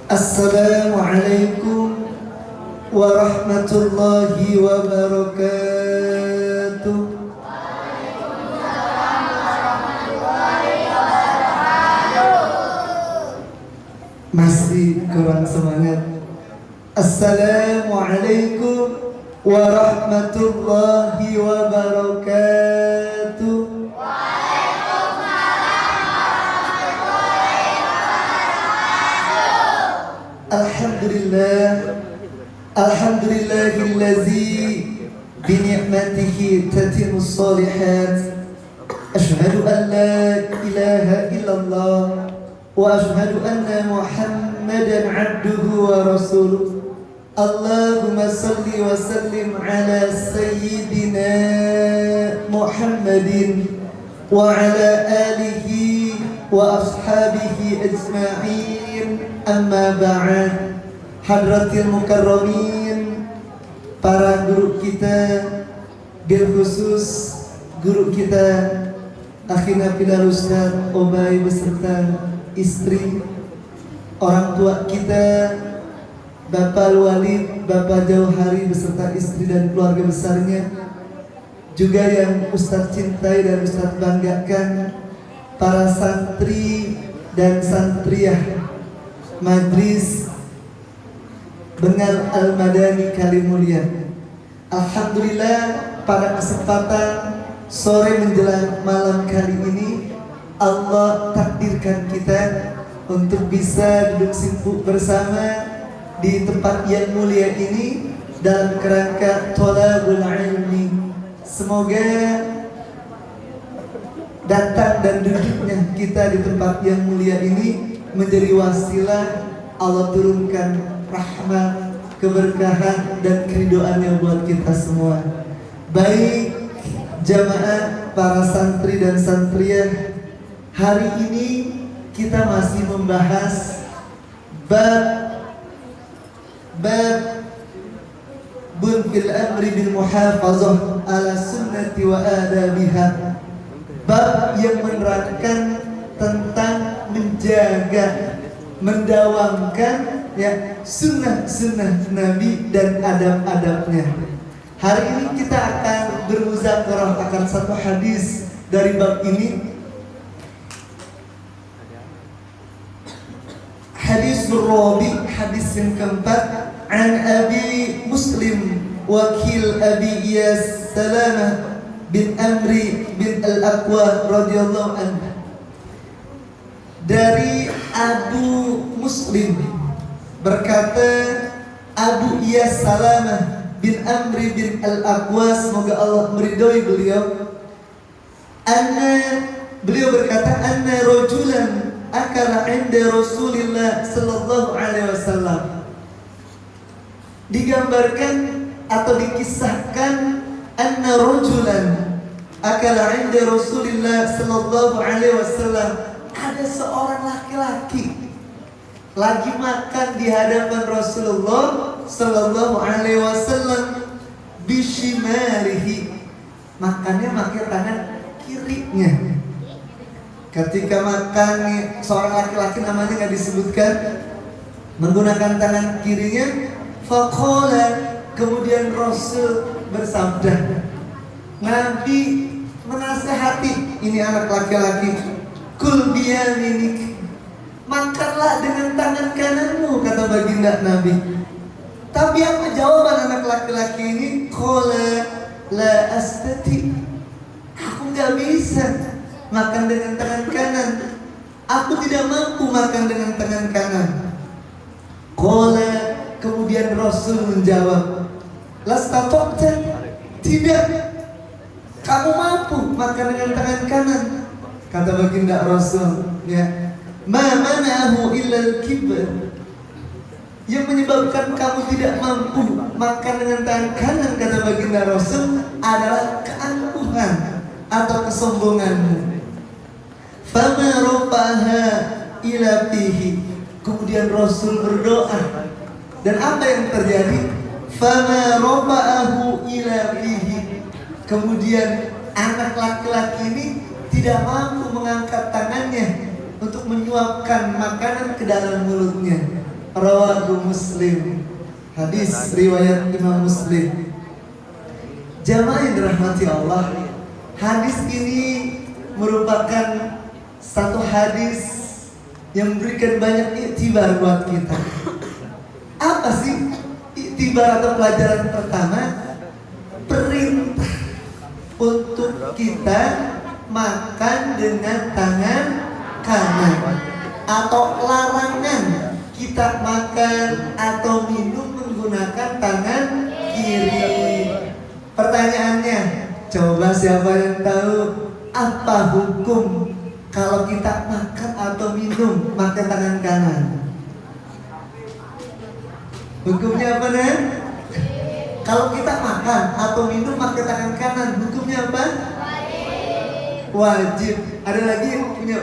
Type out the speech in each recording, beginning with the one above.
Assalamualaikum warahmatullahi wabarakatuh. Masih kurang semangat. Assalamualaikum warahmatullahi wabarakatuh. Alhamdulillahillazi bini'matihi tatimmus shalihat. Asyhadu an la ilaha illallah wa asyhadu anna Muhammadan 'abduhu wa rasuluh. Allahumma salli wa sallim ala sayyidina Muhammadin wa ala alihi wa ashabihi ajma'in. Amma ba'd. Hadratil mukarramin, para guru kita, bil khusus guru kita Akhina Filal Ustaz Obay beserta istri, orang tua kita Bapak Walid, Bapak Jauhari beserta istri dan keluarga besarnya, juga yang Ustaz cintai dan Ustaz banggakan, para santri dan santriyah Majlis Bengal Al-Madani Kalimulia. Alhamdulillah, pada kesempatan sore menjelang malam kali ini Allah takdirkan kita untuk bisa duduk simpuk bersama di tempat yang mulia ini dalam kerangka thalabul ilmi. Semoga datang dan duduknya kita di tempat yang mulia ini menjadi wasilah Allah turunkan rahmat, keberkahan dan keridoannya buat kita semua. Baik jamaah, para santri dan santriyah, hari ini kita masih membahas bab fil amri bil muhafazah ala sunnati wa adabiha. Bab yang menerangkan tentang menjaga, mendawamkan sunnah-sunnah Nabi dan adab-adabnya. Hari ini kita akan bermuzakarah akan satu hadis dari bab ini. Hadis Rabi, hadis yang keempat, an Abi Muslim wakil Abi Iyas Salamah bin Amri bin Al-Aqwa radhiyallahu anhu. Dari Abu Muslim berkata, Abu Iyas Salamah bin Amri bin Al-Aqwa, semoga Allah meridhoi beliau, beliau berkata, anna rajulan akala 'inda Rasulillah sallallahu alaihi wasallam. Digambarkan atau dikisahkan, anna rajulan akala 'inda Rasulillah sallallahu alaihi wasallam, ada seorang laki-laki lagi makan di hadapan Rasulullah sallallahu alaihi wasallam, bishimalihi, makannya pakai tangan kirinya. Ketika makan, seorang laki-laki namanya nggak disebutkan, menggunakan tangan kirinya. Faqala, kemudian Rasul bersabda, Nabi menasehati ini anak laki-laki, kul biyaminik, makanlah dengan tangan kananmu, kata baginda Nabi. Tapi apa jawaban anak laki-laki ini? Qala la astati, aku nggak bisa makan dengan tangan kanan, aku tidak mampu makan dengan tangan kanan. Qala, kemudian Rasul menjawab, lastata'ta, tidak, kamu mampu makan dengan tangan kanan. Kata baginda Rasul, ma mana'ahu illa al-kibr, yang menyebabkan kamu tidak mampu makan dengan tangan kanan, kata baginda Rasul, adalah keangkuhan atau kesombonganmu. Fama rafaha ila fihi, kemudian Rasul berdoa, dan apa yang terjadi? Fama rafa'ahu ila fihi, kemudian anak laki-laki ini tidak mampu mengangkat tangannya untuk menyuapkan makanan ke dalam mulutnya. rawahu Muslim. Hadis riwayat Imam Muslim. Jamaah yang dirahmati Allah, hadis ini merupakan satu hadis yang memberikan banyak iktibar buat kita. Apa sih iktibar atau pelajaran pertama? Perintah untuk kita makan dengan tangan kanan, atau larangan kita makan atau minum menggunakan tangan kiri. Pertanyaannya, coba siapa yang tahu apa hukum kalau kita makan atau minum pakai tangan kanan? Hukumnya apa nih? Kalau kita makan atau minum pakai tangan kanan, hukumnya apa? Wajib. Ada lagi yang punya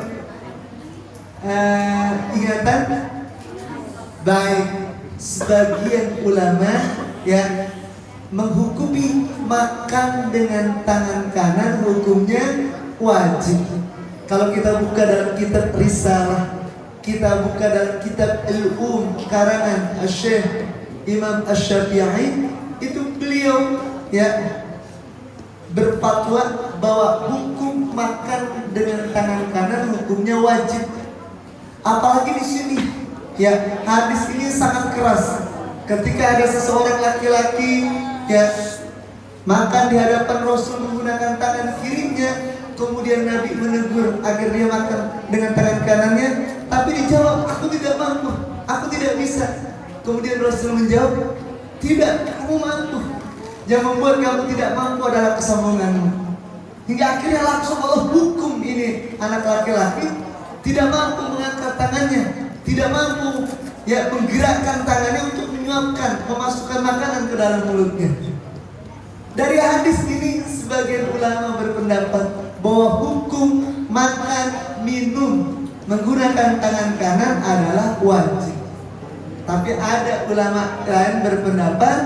ingatan? Baik, sebagian ulama yang menghukumi makan dengan tangan kanan hukumnya wajib. Kalau kita buka dalam kitab Risalah, kita buka dalam kitab Al-Um karangan Syekh Imam Asy-Syafi'i, itu beliau ya berfatwa bahwa hukum makan dengan tangan kanan hukumnya wajib. Apalagi di sini ya, hadis ini sangat keras. Ketika ada seseorang laki-laki ya makan di hadapan Rasul menggunakan tangan kirinya, kemudian Nabi menegur agar dia makan dengan tangan kanannya, tapi dijawab, aku tidak mampu, aku tidak bisa. Kemudian Rasul menjawab, tidak, kamu mampu. Yang membuat kamu tidak mampu adalah kesombonganmu. Hingga akhirnya langsung Allah hukum ini anak laki-laki tidak mampu mengangkat tangannya, tidak mampu ya menggerakkan tangannya untuk menyuapkan, memasukkan makanan ke dalam mulutnya. Dari hadis ini sebagian ulama berpendapat bahwa hukum makan minum menggunakan tangan kanan adalah wajib. Tapi ada ulama lain berpendapat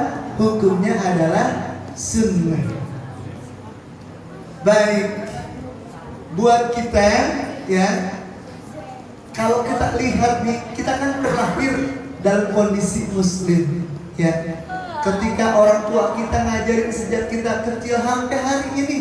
hukumnya adalah sunnah. Baik, buat kita ya, kalau kita lihat nih, kita kan terlahir dalam kondisi muslim ya. Ketika orang tua kita ngajarin sejak kita kecil sampai hari ini,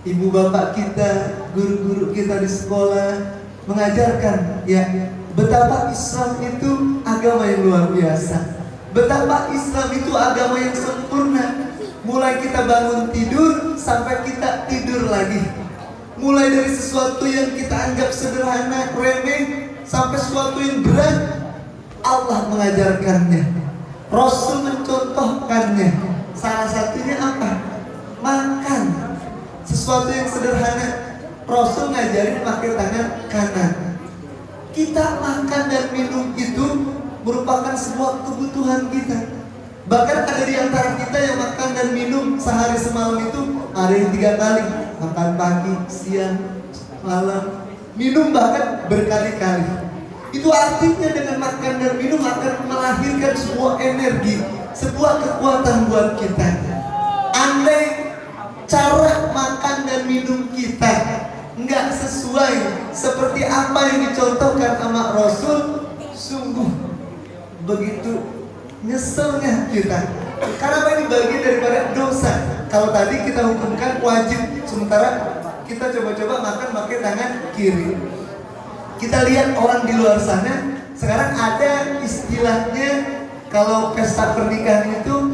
ibu bapak kita, guru-guru kita di sekolah mengajarkan ya, betapa Islam itu agama yang luar biasa, betapa Islam itu agama yang sempurna. Mulai kita bangun tidur sampai kita tidur lagi, mulai dari sesuatu yang kita anggap sederhana, remeh, sampai sesuatu yang berat, Allah mengajarkannya, Rasul mencontohkannya. Salah satunya apa? Makan. Sesuatu yang sederhana, Rasul ngajarin pakai tangan kanan. Kita makan dan minum itu merupakan sebuah kebutuhan kita. Bahkan ada di antara kita yang makan dan minum sehari semalam itu ada yang 3 kali, makan pagi, siang, malam, minum bahkan berkali-kali. Itu artinya dengan makan dan minum akan melahirkan sebuah energi, sebuah kekuatan buat kita. Andai cara makan dan minum kita nggak sesuai seperti apa yang dicontohkan sama Rasul, sungguh begitu nyeselnya kita. Karena ini bagian daripada dosa. Kalau tadi kita hukumkan wajib, sementara kita coba-coba makan pakai tangan kiri. Kita lihat orang di luar sana, sekarang ada istilahnya kalau pesta pernikahan itu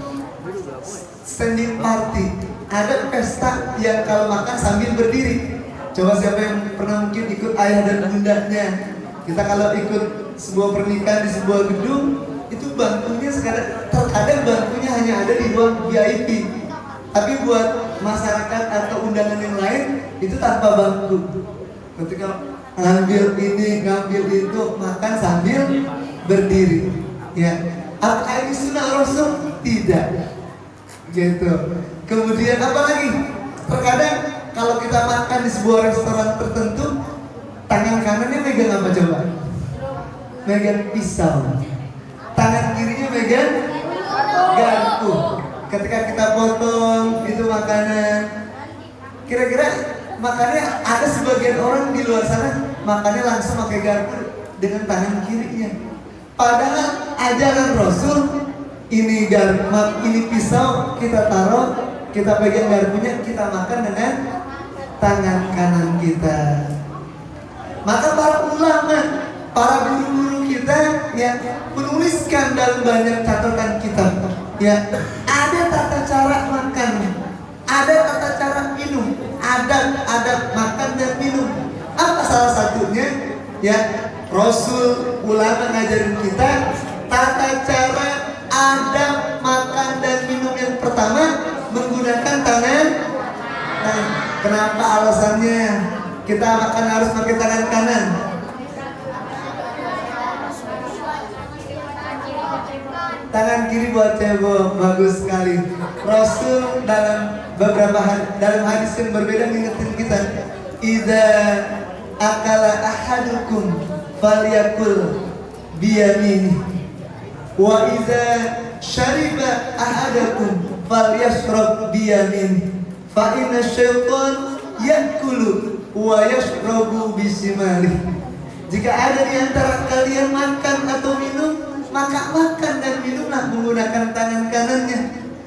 standing party. Ada pesta yang kalau makan sambil berdiri. Coba siapa yang pernah mungkin ikut ayah dan bundanya. Kita kalau ikut sebuah pernikahan di sebuah gedung, itu bangkunya terkadang bangkunya hanya ada di ruang VIP. Tapi buat masyarakat atau undangan yang lain itu tanpa bangku. Ketika ngambil ini, ngambil itu, makan sambil berdiri. Ya, apakah ini sunnah Rasul? Tidak. Gitu. Kemudian apa lagi? Terkadang kalau kita makan di sebuah restoran tertentu, tangan kanannya megang apa coba? Megang pisau. Tangan kirinya megang garpu. Ketika kita potong itu makanan, kira-kira makannya ada sebagian orang di luar sana makannya langsung pakai garpu dengan tangan kirinya. Padahal ajaran Rasul, ini pisau kita taruh, kita pegang garpunya, kita makan dengan tangan kanan kita. Maka para ulama, para guru-guru kita yang menuliskan dalam banyak catatan kitab, ya, ada tata cara makan, ada tata cara minum, adab makan dan minum. Apa salah satunya? Ya, Rasul, ulama ngajarin kita tata cara adab makan dan minum. Yang pertama, menggunakan tangan. Kenapa alasannya kita makan harus pakai tangan kanan? Tangan kiri buat cebok, bagus sekali. Rasul dalam dalam hadis yang berbeda mengingatkan kita, idza akala ahadukum falyakul biyamini wa idza syariba ahadukum falyashrab biyamini fa inna syaitan yakulu wa yashrabu bisimali. Jika ada di antara kalian makan atau minum, maka makan dan minumlah menggunakan tangan kanannya,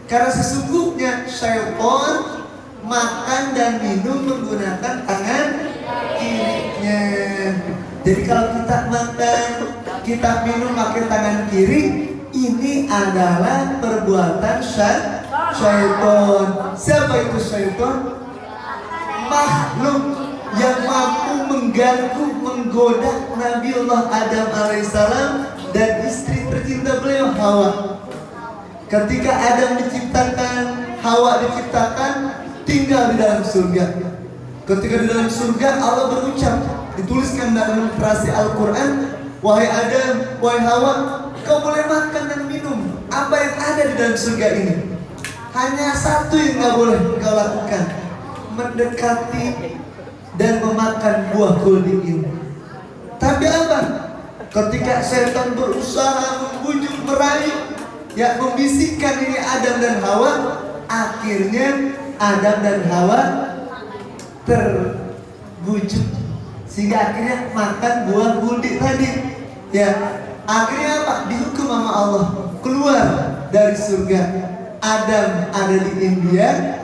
karena sesungguhnya syaitan makan dan minum menggunakan tangan kirinya. Jadi kalau kita makan, kita minum pakai tangan kiri, ini adalah perbuatan syaitan. Siapa itu syaitan? Makhluk yang mampu mengganggu, menggoda Nabiullah Adam alaihissalam dan istri tercinta beliau Hawa. Ketika Adam diciptakan, Hawa diciptakan, tinggal di dalam surga. Ketika di dalam surga, Allah berucap, dituliskan dalam literasi Al-Quran, wahai Adam, wahai Hawa, kau boleh makan dan minum apa yang ada di dalam surga ini. Hanya satu yang gak boleh kau lakukan, mendekati dan memakan buah kuldi ini. Tapi apa? Ketika setan berusaha membujuk, merayu, ya, membisikkan ini Adam dan Hawa, akhirnya Adam dan Hawa terbujuk sehingga akhirnya makan buah kuldi tadi. Ya, akhirnya apa? Dihukum sama Allah, keluar dari surga. Adam ada di India,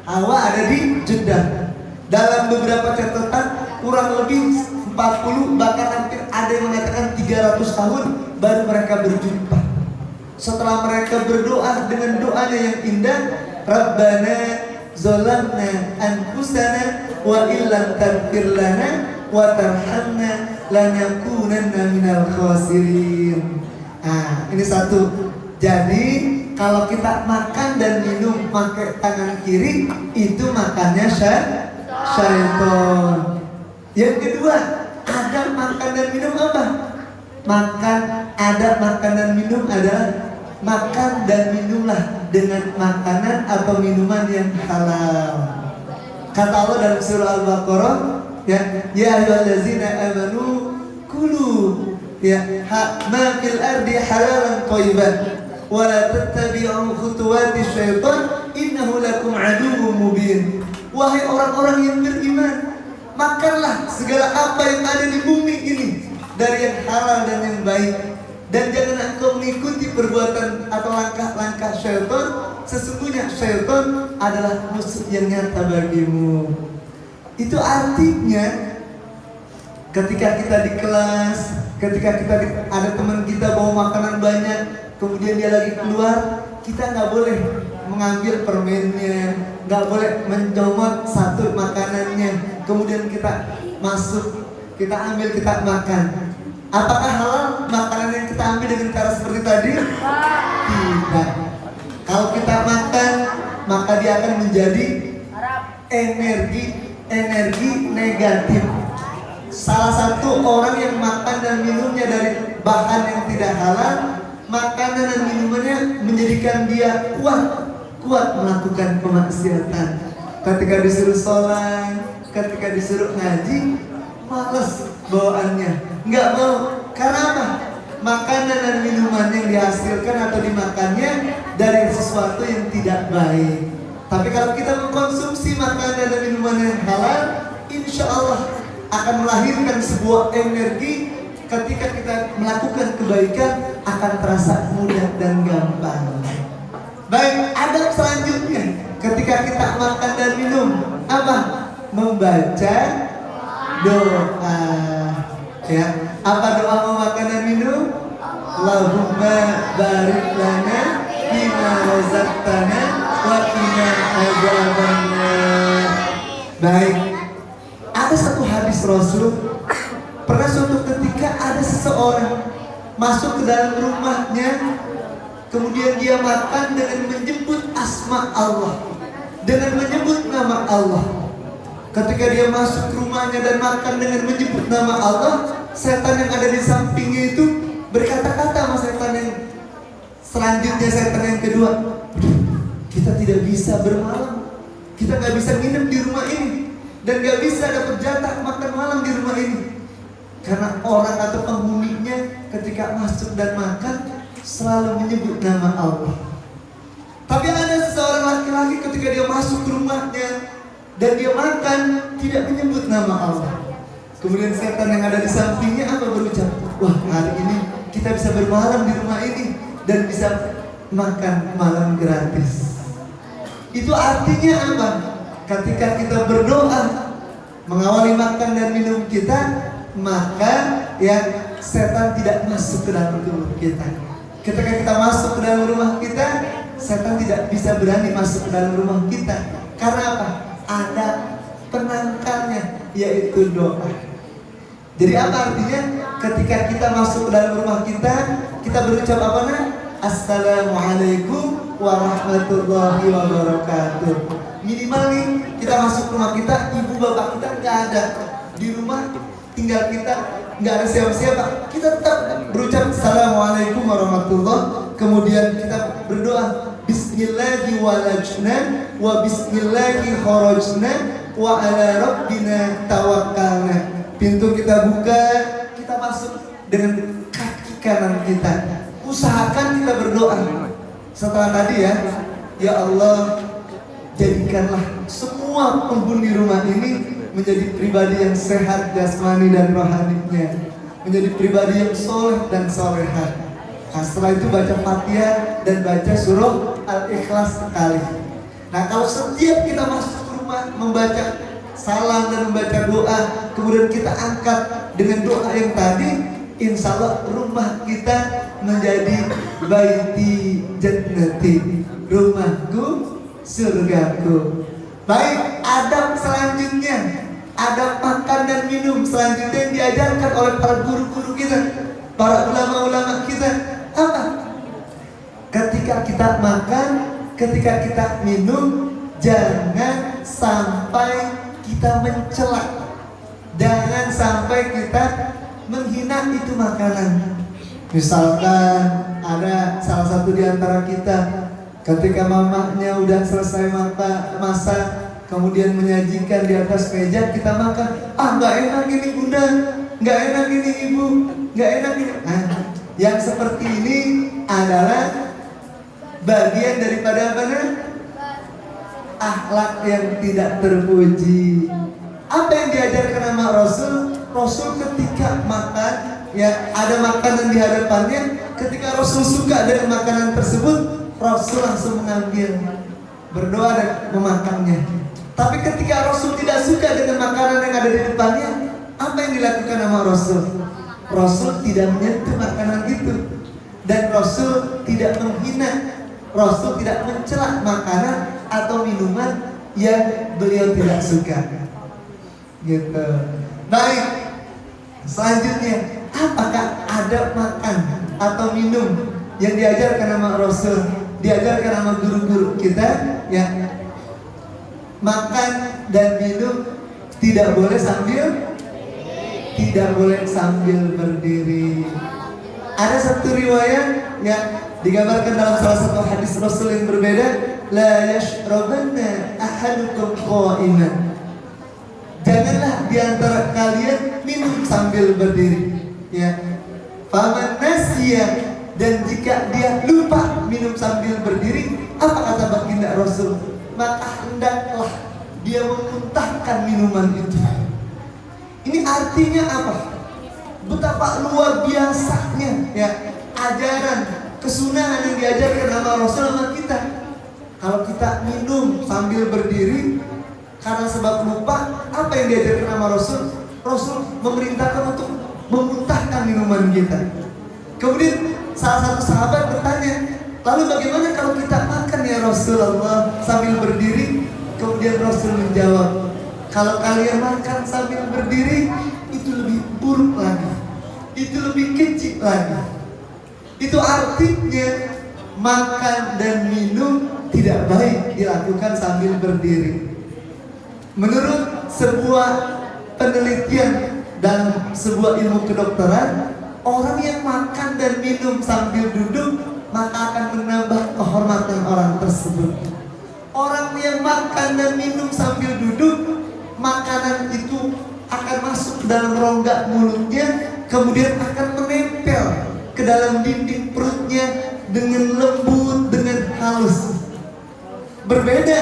Hawa ada di Jeddah. Dalam beberapa catatan kurang lebih 40, bahkan hampir ada yang mengatakan 300 tahun baru mereka berjumpa. Setelah mereka berdoa dengan doanya yang indah, Rabbana zalamna anfusana wa illam taghfir lana wa tarhamna lanakunanna minal khasirin. Ini satu. Jadi kalau kita makan dan minum pakai tangan kiri, itu makannya syaitan. Yang kedua, adab makan dan minum apa? Adab makan dan minum adalah makan dan minumlah dengan makanan atau minuman yang halal. Kata Allah dalam surah Al-Baqarah, ya ayyuhallazina amanu kulu ma fil ardi halalan thayyiban wa la tattabi'u khutuwati syaitan innahu lakum aduwwun mubin. Wahai orang-orang yang beriman, makanlah segala apa yang ada di bumi ini dari yang halal dan yang baik, dan jangan engkau mengikuti perbuatan atau langkah-langkah syaitan. Sesungguhnya syaitan adalah musuh yang nyata bagimu. Itu artinya ketika kita di kelas, ketika ada teman kita bawa makanan banyak, kemudian dia lagi keluar, kita nggak boleh mengambil permennya, nggak boleh mencomot satu makanannya, kemudian kita masuk, kita ambil, kita makan. Apakah halal makanan yang kita ambil dengan cara seperti tadi? Tidak. Kalau kita makan, maka dia akan menjadi energi negatif. Salah satu orang yang makan dan minumnya dari bahan yang tidak halal, makanan dan minumannya menjadikan dia kuat melakukan kemaksiatan. Ketika disuruh sholat, ketika disuruh ngaji, malas bawaannya, nggak mau. Karena apa? Makanan dan minuman yang dihasilkan atau dimakannya dari sesuatu yang tidak baik. Tapi kalau kita mengkonsumsi makanan dan minuman yang halal, insya Allah akan melahirkan sebuah energi ketika kita melakukan kebaikan akan terasa mudah dan gampang. Baik, adab selanjutnya ketika kita makan dan minum apa? Membaca doa. Ya, apa doa mau makan dan minum? Allahumma barik lana bima razaqtana wa qina adzabannar. Baik. Ada satu hadis Rasul, pernah suatu ketika ada seseorang masuk ke dalam rumahnya, kemudian dia makan dengan menyebut asma Allah, dengan menyebut nama Allah. Ketika dia masuk ke rumahnya dan makan dengan menyebut nama Allah, setan yang ada di sampingnya itu berkata-kata sama setan yang selanjutnya, setan yang kedua, kita tidak bisa bermalam, kita gak bisa nginep di rumah ini, dan gak bisa dapat jatah makan malam di rumah ini, karena orang atau penghuninya ketika masuk dan makan selalu menyebut nama Allah. Tapi ada seseorang laki-laki ketika dia masuk ke rumahnya dan dia makan tidak menyebut nama Allah. Kemudian setan yang ada di sampingnya apa berucap, wah, hari ini kita bisa bermalam di rumah ini dan bisa makan malam gratis. Itu artinya apa? Ketika kita berdoa mengawali makan dan minum kita, maka ya setan tidak masuk ke dalam tubuh kita. Ketika kita masuk ke dalam rumah kita, setan tidak bisa berani masuk ke dalam rumah kita. Karena apa? Ada penangkalnya, yaitu doa. Jadi apa artinya? Ketika kita masuk ke dalam rumah kita, kita berucap apa nah? Assalamualaikum warahmatullahi wabarakatuh. Minimal nih kita masuk rumah kita, ibu bapak kita nggak ada di rumah, tinggal kita, nggak ada siapa-siapa, kita tetap berucap Assalamualaikum warahmatullahi. Kemudian kita berdoa Bismillahi walajna wa Bismillahi kharajna wa ala rabbina tawakkalna. Pintu kita buka, kita masuk dengan kaki kanan kita. Usahakan kita berdoa setelah tadi ya Allah, jadikanlah semua penghuni rumah ini menjadi pribadi yang sehat jasmani dan rohaninya, menjadi pribadi yang soleh dan solehah. Nah, setelah itu baca Fatihah dan baca surah Al-Ikhlas sekali. Nah, kalau setiap kita masuk ke rumah membaca salam dan membaca doa, kemudian kita angkat dengan doa yang tadi, insya Allah rumah kita menjadi baiti jannati, rumahku surgaku. Baik, adab selanjutnya, adab makan dan minum selanjutnya yang diajarkan oleh para guru-guru kita, para ulama-ulama kita, apa? Ketika kita makan, ketika kita minum, jangan sampai kita mencela, jangan sampai kita menghina itu makanan. Misalkan ada salah satu di antara kita, ketika mamahnya udah selesai masak, kemudian menyajikan di atas meja, kita makan, nggak enak ini bunda, nggak enak ini ibu, nggak enak ini. Nah, yang seperti ini adalah bagian daripada apa? Akhlak yang tidak terpuji. Apa yang diajarkan sama Rasul? Rasul ketika makan, ya ada makanan di hadapannya, ketika Rasul suka dengan makanan tersebut, Rasul langsung mengambil, berdoa dan memakannya. Tapi ketika Rasul tidak suka dengan makanan yang ada di depannya, apa yang dilakukan sama Rasul? Rasul tidak menyentuh makanan itu, dan Rasul tidak menghina, Rasul tidak mencela makanan atau minuman yang beliau tidak suka. Gitu. Baik, selanjutnya, apakah ada makan atau minum yang diajarkan sama Rasul, diajarkan sama guru-guru kita? Ya, makan dan minum tidak boleh sambil berdiri. Ada satu riwayat yang digambarkan dalam salah satu hadis Rasul yang berbeda, la yashrabanna ahadukum qa'iman. Janganlah di antara kalian minum sambil berdiri. Ya. Faman nasiya, dan jika dia lupa minum sambil berdiri, apa kata baginda Rasul? Maka hendaklah dia memuntahkan minuman itu. Ini artinya apa? betapa luar biasanya ya ajaran kesunahan yang diajarkan sama Rasul sama kita. Kalau kita minum sambil berdiri karena sebab lupa, apa yang diajarkan sama Rasul? Rasul memerintahkan untuk memuntahkan minuman kita. Kemudian salah satu sahabat bertanya, lalu bagaimana kalau kita makan ya Rasulullah sambil berdiri? Kemudian Rasul menjawab, kalau kalian makan sambil berdiri, itu lebih buruk lagi, itu lebih kecil lagi. Itu artinya makan dan minum tidak baik dilakukan sambil berdiri. Menurut sebuah penelitian dan sebuah ilmu kedokteran, orang yang makan dan minum sambil duduk maka akan menambah kehormatan orang tersebut. Orang yang makan dan minum sambil duduk, makanan itu akan masuk ke dalam rongga mulutnya, kemudian akan menempel ke dalam dinding perutnya dengan lembut, dengan halus. Berbeda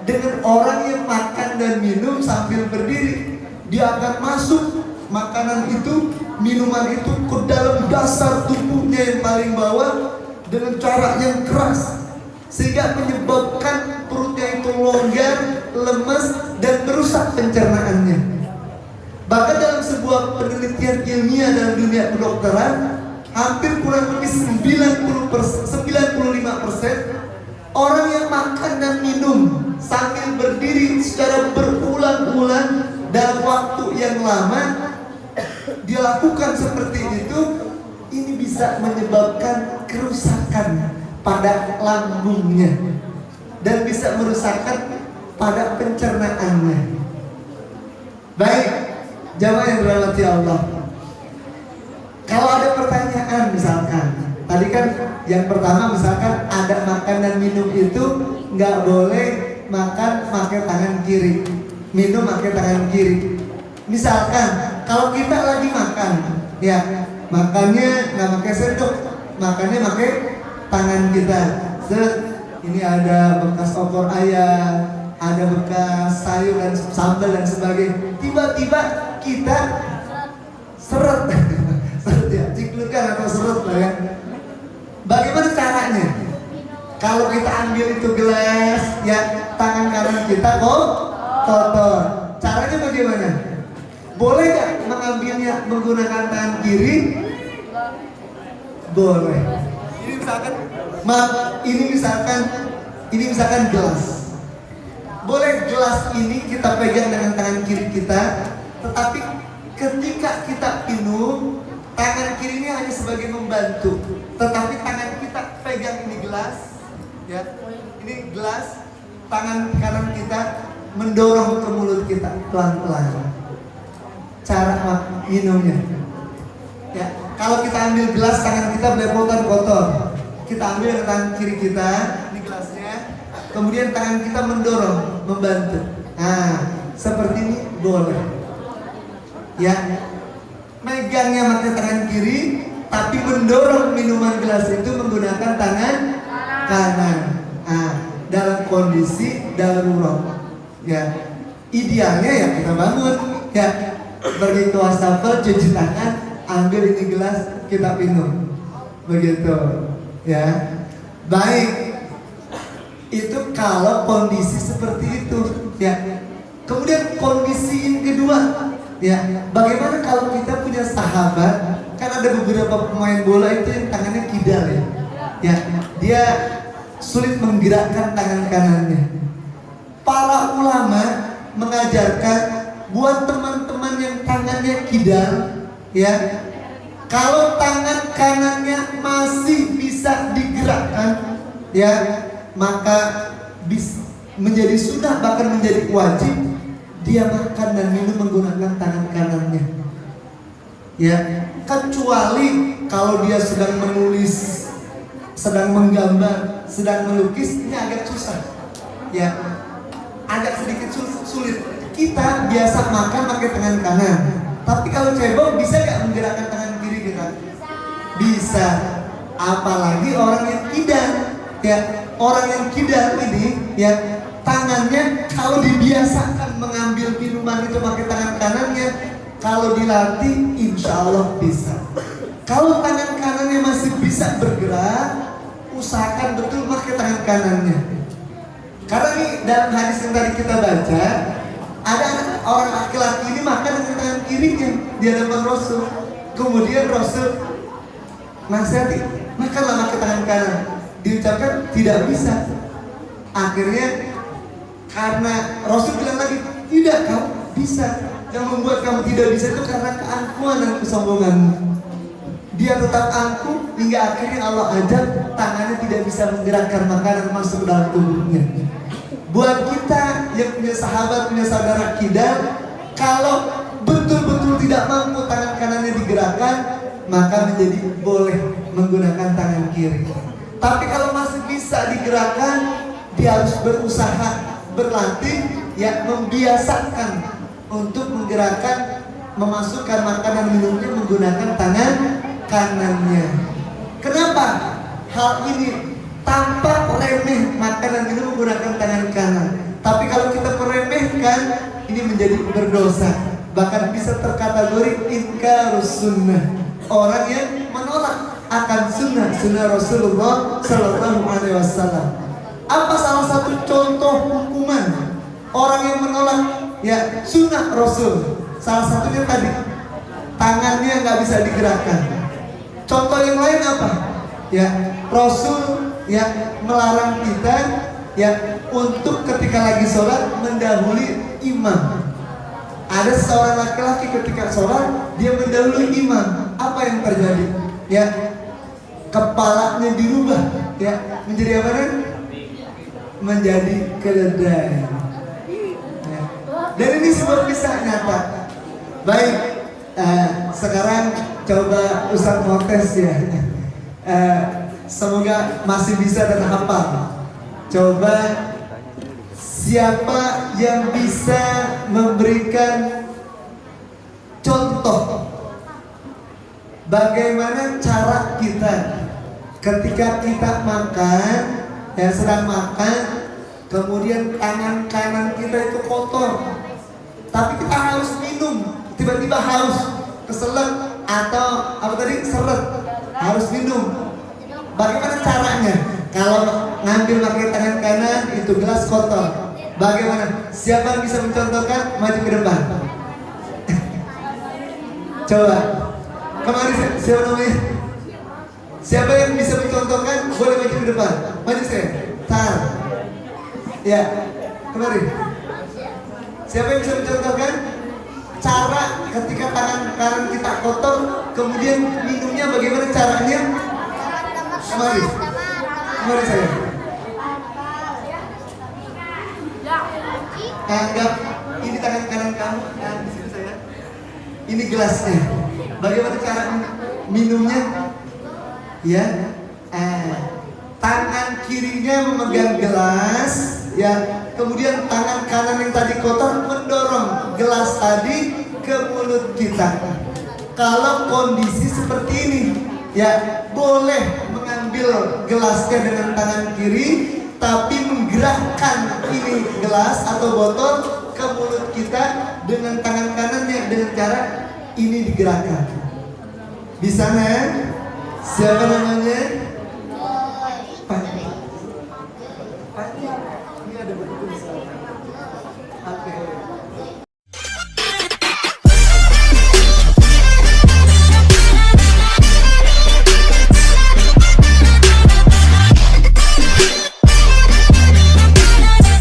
dengan orang yang makan dan minum sambil berdiri, dia akan masuk makanan itu, minuman itu ke dalam dasar tubuhnya yang paling bawah dengan cara yang keras, sehingga menyebabkan perutnya itu longgar, lemas, dan merusak pencernaannya. Bahkan dalam sebuah penelitian ilmiah dalam dunia kedokteran, hampir kurang lebih 95% orang yang makan dan minum sambil berdiri secara berulang-ulang dalam waktu yang lama, dia lakukan seperti itu, ini bisa menyebabkan kerusakan pada lambungnya dan bisa merusakkan pada pencernaannya. Baik, jamaah yang dirahmati Allah, kalau ada pertanyaan misalkan, tadi kan yang pertama misalkan ada makan dan minum itu nggak boleh makan pakai tangan kiri, minum pakai tangan kiri. Misalkan kalau kita lagi makan, ya makannya nggak pakai sendok, makannya pakai tangan kita. Ini ada bekas opor ayam, ada bekas sayur dan sambal dan sebagainya. Tiba-tiba kita seret, seret ya, ciklukan atau seret lah ya. Bagaimana caranya? Kalau kita ambil itu gelas, ya tangan kanan kita kok kotor. Caranya bagaimana? Boleh gak mengambilnya menggunakan tangan kiri? Boleh. Ini misalkan gelas. Boleh gelas ini kita pegang dengan tangan kiri kita, tetapi ketika kita minum, tangan kiri ini hanya sebagai membantu, tetapi tangan kita pegang ini gelas, ya, ini gelas, tangan kanan kita mendorong ke mulut kita pelan-pelan. Cara minumnya, ya, kalau kita ambil gelas, tangan kita belepotan kotor, kita ambil dengan tangan kiri kita, ini gelasnya, kemudian tangan kita mendorong, membantu. Nah, seperti ini boleh, ya. Megangnya pakai tangan kiri, tapi mendorong minuman gelas itu menggunakan tangan kanan. Nah, dalam kondisi darurat, ya, idealnya ya kita bangun, ya, pergi ke wastafel, cuci tangan, ambil ini gelas, kita minum, begitu, ya. Baik, itu kalau kondisi seperti itu, ya. Kemudian kondisi yang kedua, ya, bagaimana kalau kita punya sahabat? Kan ada beberapa pemain bola itu yang tangannya kidal, ya, ya, dia sulit menggerakkan tangan kanannya. Para ulama mengajarkan buat teman-teman yang tangannya kidal, ya, kalau tangan kanannya masih bisa digerakkan, ya, maka menjadi sunnah, bahkan menjadi wajib dia makan dan minum menggunakan tangan kanannya, ya, kecuali kalau dia sedang menulis, sedang menggambar, sedang melukis, ini agak susah, ya, agak sedikit sulit. Kita biasa makan pakai tangan kanan, tapi kalau cebok bisa gak menggerakkan tangan kiri kita? Bisa. Apalagi orang yang kidal, ya, orang yang kidal ini, ya, tangannya kalau dibiasakan mengambil minuman itu pakai tangan kanannya, Kalau dilatih, insya Allah bisa. Kalau tangan kanannya masih bisa bergerak, usahakan betul pakai tangan kanannya. Karena nih dalam hadis yang tadi kita baca, ada orang laki-laki ini makan dengan tangan kirinya di hadapan Rasul. Kemudian Rasul nasihati, makanlah pakai tangan kanan. Diucapkan tidak bisa. Akhirnya karena Rasul bilang lagi, tidak, kamu bisa. Yang membuat kamu tidak bisa itu karena keangkuhan dan kesombongan. Dia tetap angkuh hingga akhirnya Allah ajak tangannya tidak bisa menggerakkan makanan masuk ke dalam tubuhnya. Buat kita yang punya sahabat, punya saudara kidal, kalau betul-betul tidak mampu tangan kanannya digerakkan, maka menjadi boleh menggunakan tangan kiri. Tapi kalau masih bisa digerakkan, dia harus berusaha, berlatih, ya, membiasakan untuk menggerakkan, memasukkan makanan minumnya menggunakan tangan kanannya. Kenapa hal ini tampak remeh, makanan minum menggunakan tangan kanan? Tapi kalau kita meremehkan, ini menjadi berdosa, bahkan bisa terkategori inkarus sunnah, orang yang menolak akan sunnah Rasulullah Sallallahu Alaihi Wasallam. Apa salah satu contoh hukuman orang yang menolak, ya, sunnah Rasul? Salah satunya tadi, tangannya nggak bisa digerakkan. Contoh yang lain apa? Ya, Rasul, ya, melarang kita, ya, untuk ketika lagi sholat mendahului imam. Ada seorang laki-laki ketika sholat dia mendahului imam. Apa yang terjadi? Ya, kepalanya dirubah, ya, menjadi apa nih? Menjadi keledai. Ya. Dan ini sebuah kisah nyata. Baik, sekarang coba Ustaz mau tes, ya. Semoga masih bisa dan hafal. Coba siapa yang bisa memberikan contoh bagaimana cara kita ketika kita makan, ya, sedang makan, kemudian tangan kanan kita itu kotor, tapi kita harus minum, tiba-tiba haus, keselak atau apa tadi, seret, harus minum. Bagaimana caranya? Kalau ngambil pakai tangan kanan itu gelas kotor, bagaimana? Siapa yang bisa mencontohkan? Maju ke depan. Coba. Kemarin siapa namanya? Siapa yang bisa mencontohkan? Boleh maju ke depan. Maju saya. Tar. Ya. Kemarin. Siapa yang bisa mencontohkan cara ketika tangan kanan kita kotor, kemudian minumnya bagaimana caranya? Kemarin. Kemarin saya. Anggap ini tangan kanan kamu, dan di sini saya. Ini gelasnya. Bagaimana cara minumnya? Ya, tangan kirinya memegang gelas, ya. Kemudian tangan kanan yang tadi kotor mendorong gelas tadi ke mulut kita. Kalau kondisi seperti ini, ya, boleh mengambil gelasnya dengan tangan kiri, tapi menggerakkan ini gelas atau botol ke mulut kita dengan tangan kanannya dengan cara ini digerakkan. Bisa kan? Siapa namanya? Pak. Ini ada buku tulisan. Oke.